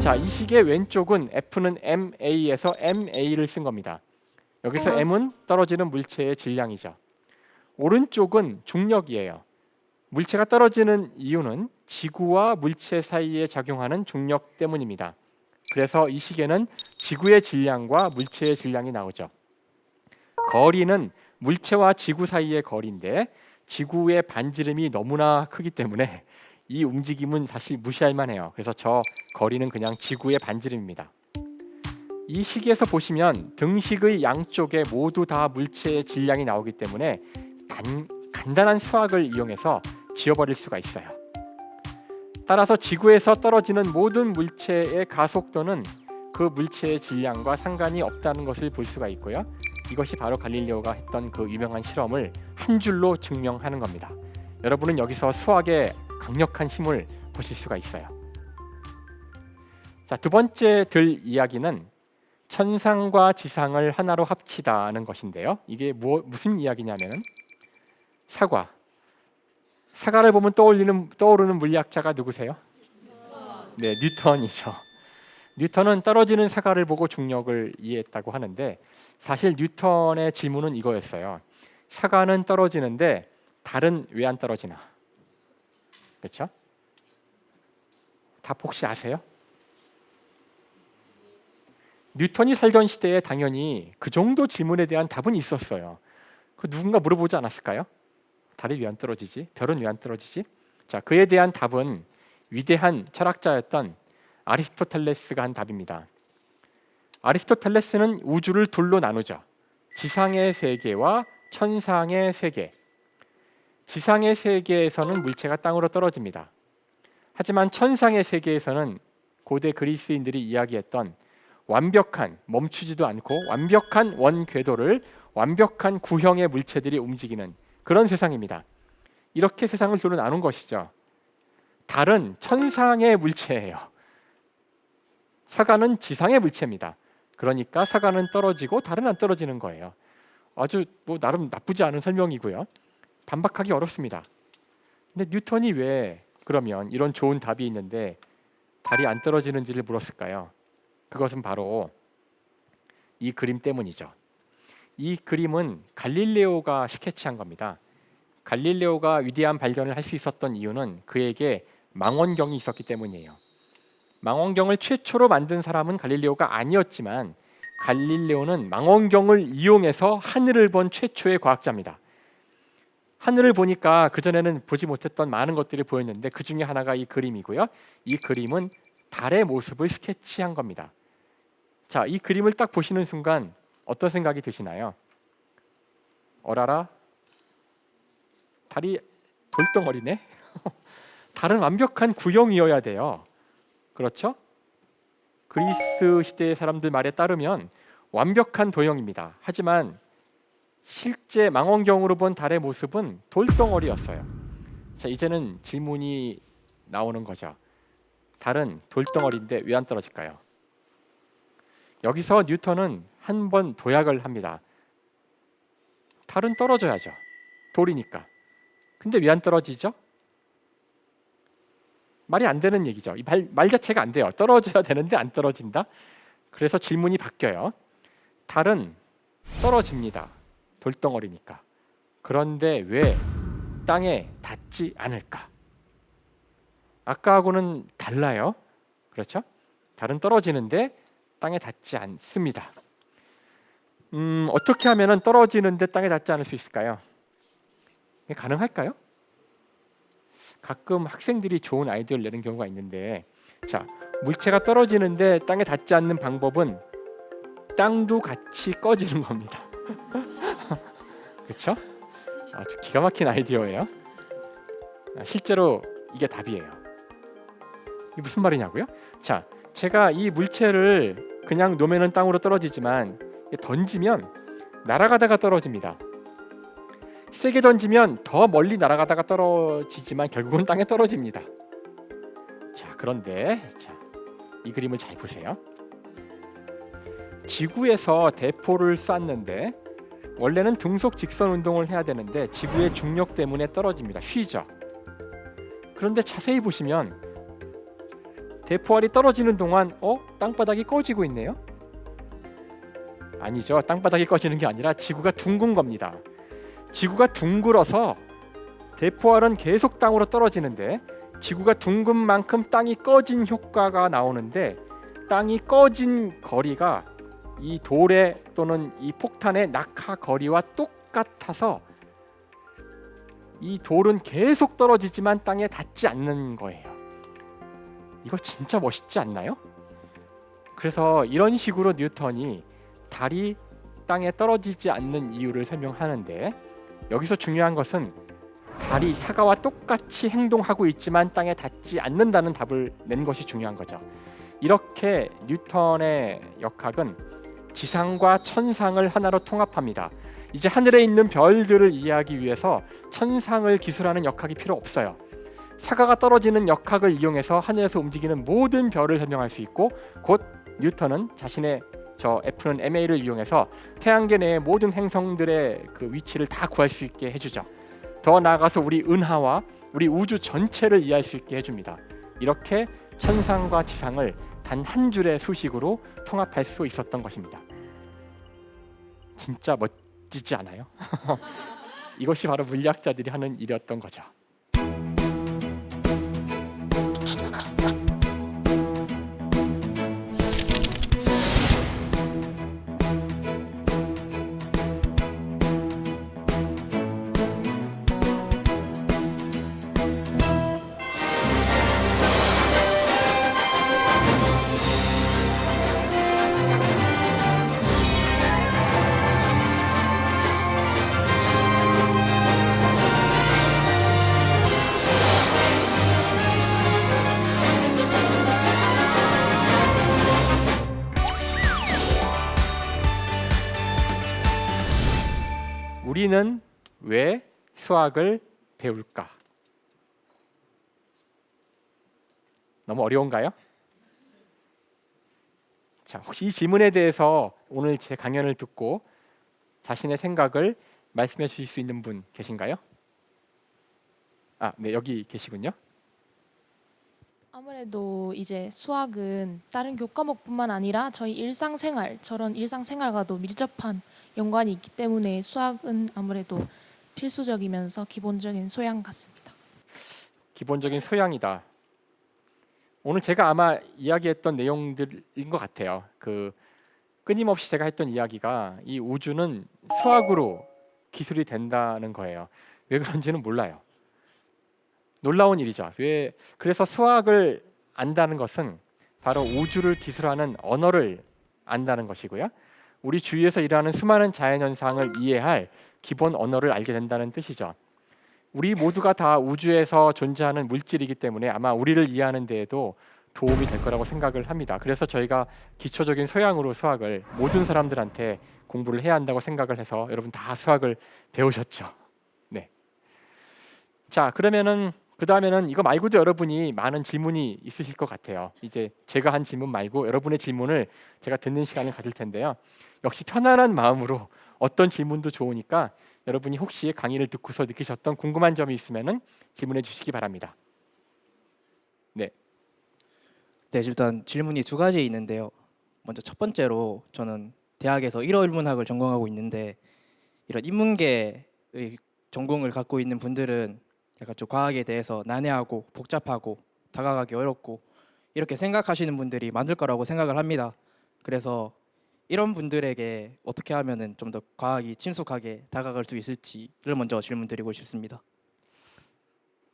자, 이 식의 왼쪽은 F는 ma에서 ma를 쓴 겁니다. 여기서 m은 떨어지는 물체의 질량이죠. 오른쪽은 중력이에요. 물체가 떨어지는 이유는 지구와 물체 사이에 작용하는 중력 때문입니다. 그래서 이 식에는 지구의 질량과 물체의 질량이 나오죠. 거리는 물체와 지구 사이의 거리인데 지구의 반지름이 너무나 크기 때문에 이 움직임은 사실 무시할 만해요. 그래서 저 거리는 그냥 지구의 반지름입니다. 이 식에서 보시면 등식의 양쪽에 모두 다 물체의 질량이 나오기 때문에 간단한 수학을 이용해서 지워버릴 수가 있어요. 따라서 지구에서 떨어지는 모든 물체의 가속도는 그 물체의 질량과 상관이 없다는 것을 볼 수가 있고요. 이것이 바로 갈릴레오가 했던 그 유명한 실험을 한 줄로 증명하는 겁니다. 여러분은 여기서 수학의 강력한 힘을 보실 수가 있어요. 자, 두 번째 들 이야기는 천상과 지상을 하나로 합치다는 것인데요. 이게 무슨 이야기냐면은 사과를 보면 떠오르는 물리학자가 누구세요? 네, 뉴턴이죠. 뉴턴은 떨어지는 사과를 보고 중력을 이해했다고 하는데 사실 뉴턴의 질문은 이거였어요. 사과는 떨어지는데 달은 왜 안 떨어지나? 그렇죠? 답 혹시 아세요? 뉴턴이 살던 시대에 당연히 그 정도 질문에 대한 답은 있었어요. 그 누군가 물어보지 않았을까요? 달이 왜 안 떨어지지? 별은 왜 안 떨어지지? 자, 그에 대한 답은 위대한 철학자였던 아리스토텔레스가 한 답입니다. 아리스토텔레스는 우주를 둘로 나누죠. 지상의 세계와 천상의 세계. 지상의 세계에서는 물체가 땅으로 떨어집니다. 하지만 천상의 세계에서는 고대 그리스인들이 이야기했던 완벽한, 멈추지도 않고 완벽한 원궤도를 완벽한 구형의 물체들이 움직이는 그런 세상입니다. 이렇게 세상을 둘로 나눈 것이죠. 달은 천상의 물체예요. 사과는 지상의 물체입니다. 그러니까 사과는 떨어지고 달은 안 떨어지는 거예요. 아주 나름 나쁘지 않은 설명이고요. 반박하기 어렵습니다. 근데 뉴턴이 왜 그러면 이런 좋은 답이 있는데 달이 안 떨어지는지를 물었을까요? 그것은 바로 이 그림 때문이죠. 이 그림은 갈릴레오가 스케치한 겁니다. 갈릴레오가 위대한 발견을 할 수 있었던 이유는 그에게 망원경이 있었기 때문이에요. 망원경을 최초로 만든 사람은 갈릴레오가 아니었지만 갈릴레오는 망원경을 이용해서 하늘을 본 최초의 과학자입니다. 하늘을 보니까 그전에는 보지 못했던 많은 것들이 보였는데 그 중에 하나가 이 그림이고요. 이 그림은 달의 모습을 스케치한 겁니다. 자, 이 그림을 딱 보시는 순간 어떤 생각이 드시나요? 어라라? 달이 돌덩어리네? 달은 완벽한 구형이어야 돼요. 그렇죠? 그리스 시대의 사람들 말에 따르면 완벽한 도형입니다. 하지만 실제 망원경으로 본 달의 모습은 돌덩어리였어요. 자, 이제는 질문이 나오는 거죠. 달은 돌덩어리인데 왜 안 떨어질까요? 여기서 뉴턴은 한 번 도약을 합니다. 달은 떨어져야죠. 돌이니까. 근데 왜 안 떨어지죠? 말이 안 되는 얘기죠. 이 말 자체가 안 돼요. 떨어져야 되는데 안 떨어진다. 그래서 질문이 바뀌어요. 달은 떨어집니다. 돌덩어리니까. 그런데 왜 땅에 닿지 않을까? 아까하고는 달라요. 그렇죠? 달은 떨어지는데 땅에 닿지 않습니다. 어떻게 하면 떨어지는데 땅에 닿지 않을 수 있을까요? 이게 가능할까요? 가끔 학생들이 좋은 아이디어를 내는 경우가 있는데, 자, 물체가 떨어지는데 땅에 닿지 않는 방법은 땅도 같이 꺼지는 겁니다. 그렇죠? 아주 기가 막힌 아이디어예요. 실제로 이게 답이에요. 이게 무슨 말이냐고요? 자, 제가 이 물체를 그냥 놓으면 땅으로 떨어지지만 던지면 날아가다가 떨어집니다. 세게 던지면 더 멀리 날아가다가 떨어지지만 결국은 땅에 떨어집니다. 자, 그런데 이 그림을 잘 보세요. 지구에서 대포를 쐈는데 원래는 등속 직선 운동을 해야 되는데 지구의 중력 때문에 떨어집니다. 휘죠. 그런데 자세히 보시면 대포알이 떨어지는 동안 땅바닥이 꺼지고 있네요. 아니죠. 땅바닥이 꺼지는 게 아니라 지구가 둥근 겁니다. 지구가 둥글어서 대포알은 계속 땅으로 떨어지는데 지구가 둥근 만큼 땅이 꺼진 효과가 나오는데 땅이 꺼진 거리가 이 돌의 또는 이 폭탄의 낙하 거리와 똑같아서 이 돌은 계속 떨어지지만 땅에 닿지 않는 거예요. 이거 진짜 멋있지 않나요? 그래서 이런 식으로 뉴턴이 달이 땅에 떨어지지 않는 이유를 설명하는데, 여기서 중요한 것은 달이 사과와 똑같이 행동하고 있지만 땅에 닿지 않는다는 답을 낸 것이 중요한 거죠. 이렇게 뉴턴의 역학은 지상과 천상을 하나로 통합합니다. 이제 하늘에 있는 별들을 이해하기 위해서 천상을 기술하는 역학이 필요 없어요. 사과가 떨어지는 역학을 이용해서 하늘에서 움직이는 모든 별을 설명할 수 있고, 곧 뉴턴은 자신의 저 F는 ma를 이용해서 태양계 내의 모든 행성들의 그 위치를 다 구할 수 있게 해주죠. 더 나아가서 우리 은하와 우리 우주 전체를 이해할 수 있게 해줍니다. 이렇게 천상과 지상을 단 한 줄의 수식으로 통합할 수 있었던 것입니다. 진짜 멋지지 않아요? 이것이 바로 물리학자들이 하는 일이었던 거죠. 우리는 왜 수학을 배울까? 너무 어려운가요? 자, 혹시 이 질문에 대해서 오늘 제 강연을 듣고 자신의 생각을 말씀해 주실 수 있는 분 계신가요? 네, 여기 계시군요. 아무래도 이제 수학은 다른 교과목뿐만 아니라 저희 일상생활, 저런 일상생활과도 밀접한 연관이 있기 때문에 수학은 아무래도 필수적이면서 기본적인 소양 같습니다. 기본적인 소양이다. 오늘 제가 아마 이야기했던 내용들인 것 같아요. 끊임없이 제가 했던 이야기가 이 우주는 수학으로 기술이 된다는 거예요. 왜 그런지는 몰라요. 놀라운 일이죠. 그래서 수학을 안다는 것은 바로 우주를 기술하는 언어를 안다는 것이고요. 우리 주위에서 일어나는 수많은 자연현상을 이해할 기본 언어를 알게 된다는 뜻이죠. 우리 모두가 다 우주에서 존재하는 물질이기 때문에 아마 우리를 이해하는 데에도 도움이 될 거라고 생각을 합니다. 그래서 저희가 기초적인 소양으로 수학을 모든 사람들한테 공부를 해야 한다고 생각을 해서 여러분 다 수학을 배우셨죠. 네. 자, 그러면은 그 다음에는 이거 말고도 여러분이 많은 질문이 있으실 것 같아요. 이제 제가 한 질문 말고 여러분의 질문을 제가 듣는 시간을 가질 텐데요. 역시 편안한 마음으로 어떤 질문도 좋으니까 여러분이 혹시 강의를 듣고서 느끼셨던 궁금한 점이 있으면은 질문해 주시기 바랍니다. 네. 네, 일단 질문이 두 가지 있는데요. 먼저 첫 번째로 저는 대학에서 일어인문학을 전공하고 있는데 이런 인문계의 전공을 갖고 있는 분들은 약간 좀 과학에 대해서 난해하고 복잡하고 다가가기 어렵고 이렇게 생각하시는 분들이 많을 거라고 생각을 합니다. 그래서 이런 분들에게 어떻게 하면은 좀 더 과학이 친숙하게 다가갈 수 있을지를 먼저 질문드리고 싶습니다.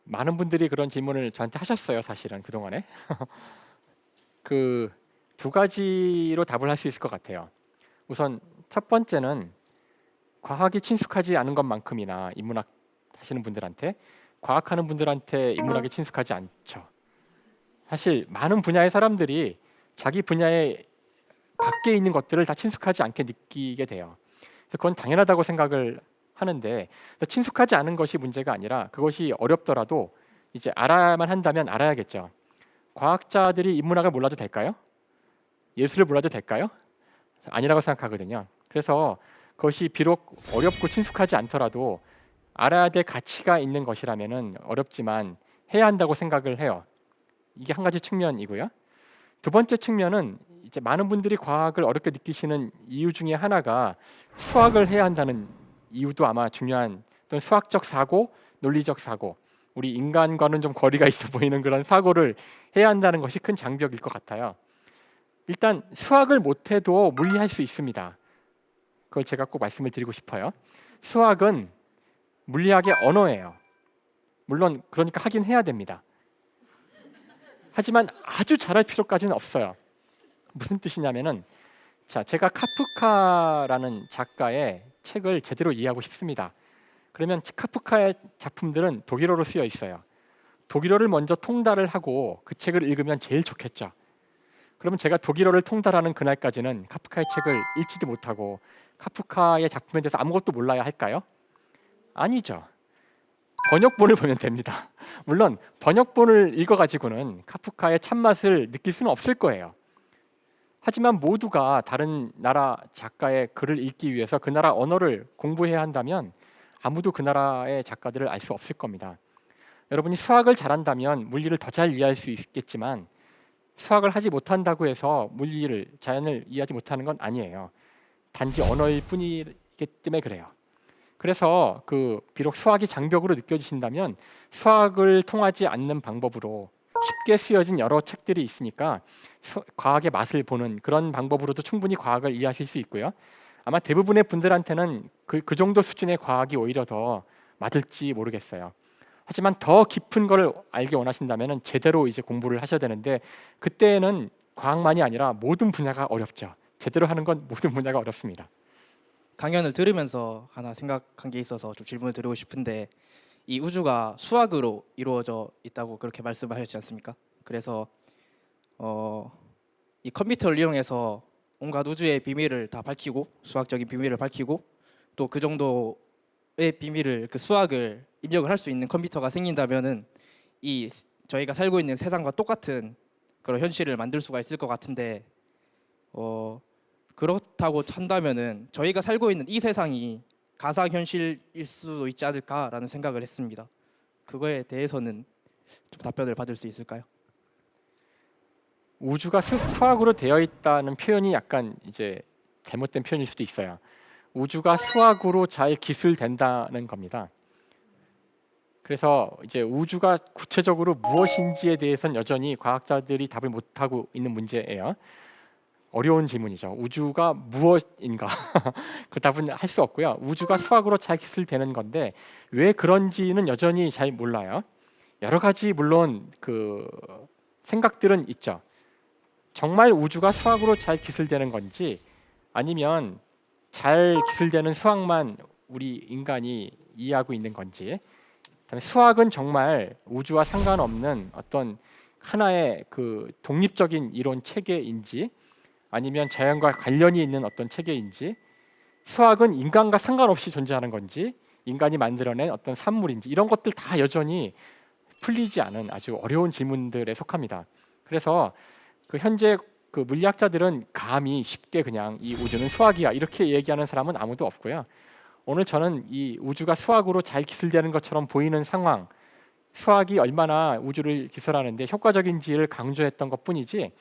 많은 분들이 그런 질문을 저한테 하셨어요. 사실은 그동안에. 두 가지로 답을 할 수 있을 것 같아요. 우선 첫 번째는 과학이 친숙하지 않은 것만큼이나 인문학 하시는 분들한테 과학하는 분들한테 인문학이 친숙하지 않죠. 사실 많은 분야의 사람들이 자기 분야에 밖에 있는 것들을 다 친숙하지 않게 느끼게 돼요. 그래서 그건 당연하다고 생각을 하는데 친숙하지 않은 것이 문제가 아니라 그것이 어렵더라도 이제 알아야만 한다면 알아야겠죠. 과학자들이 인문학을 몰라도 될까요? 예술을 몰라도 될까요? 아니라고 생각하거든요. 그래서 그것이 비록 어렵고 친숙하지 않더라도 알아야 될 가치가 있는 것이라면은 어렵지만 해야 한다고 생각을 해요. 이게 한 가지 측면이고요. 두 번째 측면은 이제 많은 분들이 과학을 어렵게 느끼시는 이유 중에 하나가 수학을 해야 한다는 이유도 아마 중요한 또는 수학적 사고, 논리적 사고, 우리 인간과는 좀 거리가 있어 보이는 그런 사고를 해야 한다는 것이 큰 장벽일 것 같아요. 일단 수학을 못해도 물리할 수 있습니다. 그걸 제가 꼭 말씀을 드리고 싶어요. 수학은 물리학의 언어예요. 물론 그러니까 하긴 해야 됩니다. 하지만 아주 잘할 필요까지는 없어요. 무슨 뜻이냐면은 제가 카프카라는 작가의 책을 제대로 이해하고 싶습니다. 그러면 카프카의 작품들은 독일어로 쓰여 있어요. 독일어를 먼저 통달을 하고 그 책을 읽으면 제일 좋겠죠. 그러면 제가 독일어를 통달하는 그날까지는 카프카의 책을 읽지도 못하고 카프카의 작품에 대해서 아무것도 몰라야 할까요? 아니죠. 번역본을 보면 됩니다. 물론 번역본을 읽어가지고는 카프카의 참맛을 느낄 수는 없을 거예요. 하지만 모두가 다른 나라 작가의 글을 읽기 위해서 그 나라 언어를 공부해야 한다면 아무도 그 나라의 작가들을 알 수 없을 겁니다. 여러분이 수학을 잘한다면 물리를 더 잘 이해할 수 있겠지만 수학을 하지 못한다고 해서 물리를 자연을 이해하지 못하는 건 아니에요. 단지 언어일 뿐이기 때문에 그래요. 그래서 비록 수학이 장벽으로 느껴지신다면 수학을 통하지 않는 방법으로 쉽게 쓰여진 여러 책들이 있으니까 과학의 맛을 보는 그런 방법으로도 충분히 과학을 이해하실 수 있고요. 아마 대부분의 분들한테는 그 정도 수준의 과학이 오히려 더 맞을지 모르겠어요. 하지만 더 깊은 걸 알기 원하신다면 제대로 이제 공부를 하셔야 되는데 그때는 과학만이 아니라 모든 분야가 어렵죠. 제대로 하는 건 모든 분야가 어렵습니다. 강연을 들으면서 하나 생각한 게 있어서 좀 질문을 드리고 싶은데, 이 우주가 수학으로 이루어져 있다고 그렇게 말씀을 하셨지 않습니까? 그래서 이 컴퓨터를 이용해서 온갖 우주의 비밀을 다 밝히고, 수학적인 비밀을 밝히고, 또 그 정도의 비밀을, 그 수학을 입력을 할 수 있는 컴퓨터가 생긴다면은 이 저희가 살고 있는 세상과 똑같은 그런 현실을 만들 수가 있을 것 같은데, 그렇다고 한다면은 저희가 살고 있는 이 세상이 가상 현실일 수도 있지 않을까라는 생각을 했습니다. 그거에 대해서는 좀 답변을 받을 수 있을까요? 우주가 수학으로 되어 있다는 표현이 약간 이제 잘못된 표현일 수도 있어요. 우주가 수학으로 잘 기술된다는 겁니다. 그래서 이제 우주가 구체적으로 무엇인지에 대해서는 여전히 과학자들이 답을 못하고 있는 문제예요. 어려운 질문이죠. 우주가 무엇인가? 그 답은 할 수 없고요. 우주가 수학으로 잘 기술되는 건데 왜 그런지는 여전히 잘 몰라요. 여러 가지 물론 생각들은 있죠. 정말 우주가 수학으로 잘 기술되는 건지 아니면 잘 기술되는 수학만 우리 인간이 이해하고 있는 건지, 그다음에 수학은 정말 우주와 상관없는 어떤 하나의 독립적인 이론 체계인지 아니면 자연과 관련이 있는 어떤 체계인지, 수학은 인간과 상관없이 존재하는 건지 인간이 만들어낸 어떤 산물인지, 이런 것들 다 여전히 풀리지 않은 아주 어려운 질문들에 속합니다. 그래서 현재 물리학자들은 감히 쉽게 그냥 이 우주는 수학이야 이렇게 얘기하는 사람은 아무도 없고요. 오늘 저는 이 우주가 수학으로 잘 기술되는 것처럼 보이는 상황, 수학이 얼마나 우주를 기술하는데 효과적인지를 강조했던 것뿐이지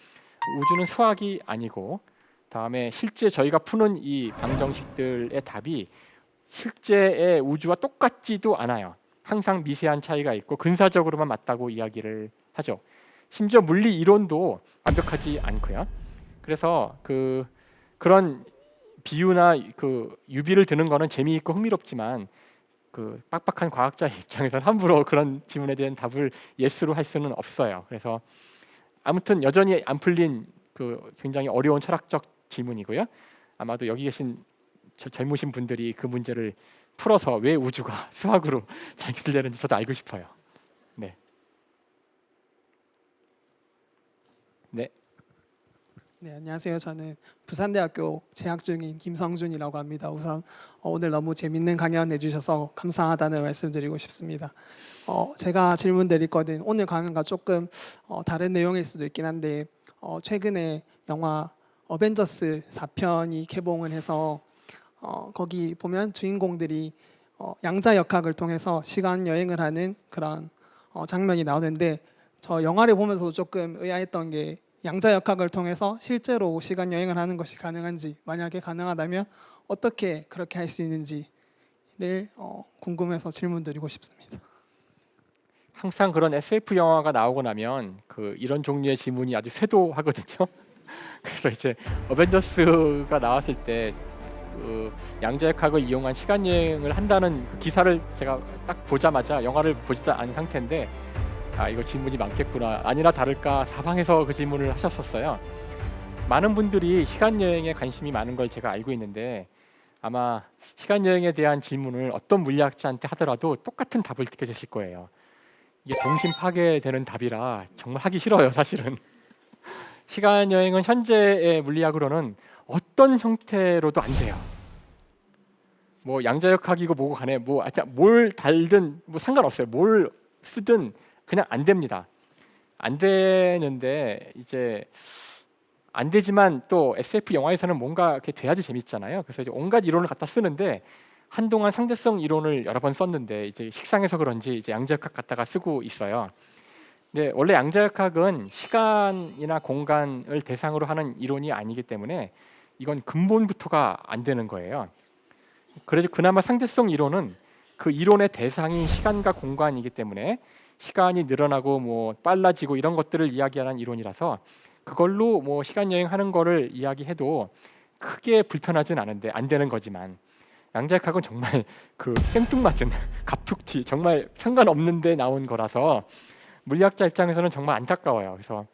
우주는 수학이 아니고, 다음에 실제 저희가 푸는 이 방정식들의 답이 실제의 우주와 똑같지도 않아요. 항상 미세한 차이가 있고 근사적으로만 맞다고 이야기를 하죠. 심지어 물리 이론도 완벽하지 않고요. 그래서 그런 비유나 유비를 드는 거는 재미있고 흥미롭지만 빡빡한 과학자의 입장에서는 함부로 그런 질문에 대한 답을 예스로 할 수는 없어요. 그래서 아무튼 여전히 안 풀린 굉장히 어려운 철학적 질문이고요. 아마도 여기 계신 젊으신 분들이 그 문제를 풀어서 왜 우주가 수학으로 잘 기술되는지 저도 알고 싶어요. 네. 네. 네, 안녕하세요. 저는 부산대학교 재학 중인 김성준이라고 합니다. 우선 오늘 너무 재밌는 강연 해주셔서 감사하다는 말씀드리고 싶습니다. 제가 질문 드릴 거는 오늘 강연과 조금 다른 내용일 수도 있긴 한데, 최근에 영화 어벤져스 4편이 개봉을 해서 거기 보면 주인공들이 양자역학을 통해서 시간 여행을 하는 그런 장면이 나오는데, 저 영화를 보면서 조금 의아했던 게 양자역학을 통해서 실제로 시간 여행을 하는 것이 가능한지, 만약에 가능하다면 어떻게 그렇게 할 수 있는지를 궁금해서 질문드리고 싶습니다. 항상 그런 SF 영화가 나오고 나면 이런 종류의 질문이 아주 쇄도하거든요. 그래서 이제 어벤져스가 나왔을 때 양자역학을 이용한 시간 여행을 한다는 기사를 제가 딱 보자마자 영화를 보지도 않은 상태인데, 이거 질문이 많겠구나, 아니나 다를까 사방에서 그 질문을 하셨었어요. 많은 분들이 시간 여행에 관심이 많은 걸 제가 알고 있는데, 아마 시간 여행에 대한 질문을 어떤 물리학자한테 하더라도 똑같은 답을 듣게 되실 거예요. 이게 동심 파괴되는 답이라 정말 하기 싫어요, 사실은. 시간 여행은 현재의 물리학으로는 어떤 형태로도 안 돼요. 뭐 양자역학이고 뭐고 간에 뭘 달든 상관없어요. 뭘 쓰든 그냥 안 됩니다. 안 되는데 이제 안 되지만 또 SF 영화에서는 뭔가 이렇게 돼야지 재밌잖아요. 그래서 이제 온갖 이론을 갖다 쓰는데, 한동안 상대성 이론을 여러 번 썼는데 이제 식상해서 그런지 이제 양자역학 갖다가 쓰고 있어요. 네, 원래 양자역학은 시간이나 공간을 대상으로 하는 이론이 아니기 때문에 이건 근본부터가 안 되는 거예요. 그래도 그나마 상대성 이론은 그 이론의 대상이 시간과 공간이기 때문에 시간이 늘어나고 뭐 빨라지고 이런 것들을 이야기하는 이론이라서 그걸로 뭐 시간 여행하는 거를 이야기해도 크게 불편하진 않은데 안 되는 거지만 양자역학은 정말 그 생뚱맞은 갑툭튀 정말 상관없는데 나온 거라서 물리학자 입장에서는 정말 안타까워요. 그래서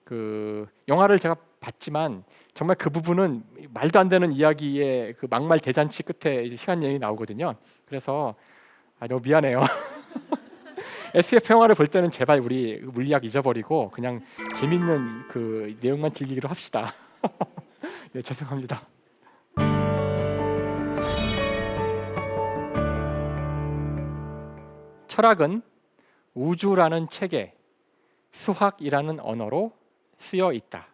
그 영화를 제가 봤지만 정말 그 부분은 말도 안 되는 이야기의 그 막말 대잔치 끝에 이제 시간 여행이 나오거든요. 그래서 너무 미안해요. SF 영화를 볼 때는 제발 우리 물리학 잊어버리고 그냥 재밌는 그 내용만 즐기기로 합시다. 네, 죄송합니다. 철학은 우주라는 책에 수학이라는 언어로 쓰여 있다.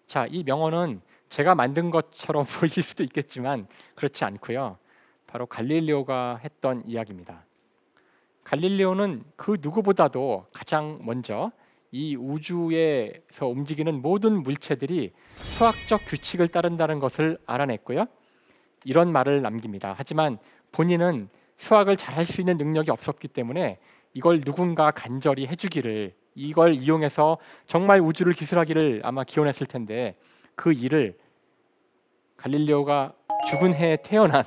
자, 이 명언은 제가 만든 것처럼 보일 수도 있겠지만 그렇지 않고요. 바로 갈릴레오가 했던 이야기입니다. 갈릴레오는 그 누구보다도 가장 먼저 이 우주에서 움직이는 모든 물체들이 수학적 규칙을 따른다는 것을 알아냈고요. 이런 말을 남깁니다. 하지만 본인은 수학을 잘할 수 있는 능력이 없었기 때문에 이걸 누군가 간절히 해주기를, 이걸 이용해서 정말 우주를 기술하기를 아마 기원했을 텐데 그 일을 갈릴레오가 죽은 해에 태어난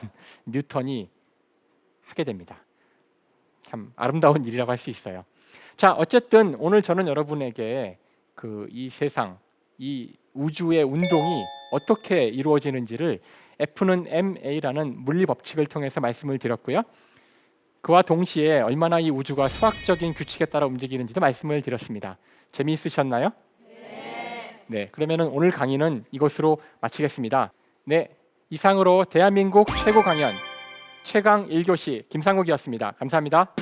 뉴턴이 하게 됩니다. 참 아름다운 일이라고 할 수 있어요. 자, 어쨌든 오늘 저는 여러분에게 이 세상, 이 우주의 운동이 어떻게 이루어지는지를 F는 ma라는 물리 법칙을 통해서 말씀을 드렸고요. 그와 동시에 얼마나 이 우주가 수학적인 규칙에 따라 움직이는지도 말씀을 드렸습니다. 재미있으셨나요? 네, 그러면은 오늘 강의는 이것으로 마치겠습니다. 네, 이상으로 대한민국 최고 강연 최강 1교시 김상욱이었습니다. 감사합니다.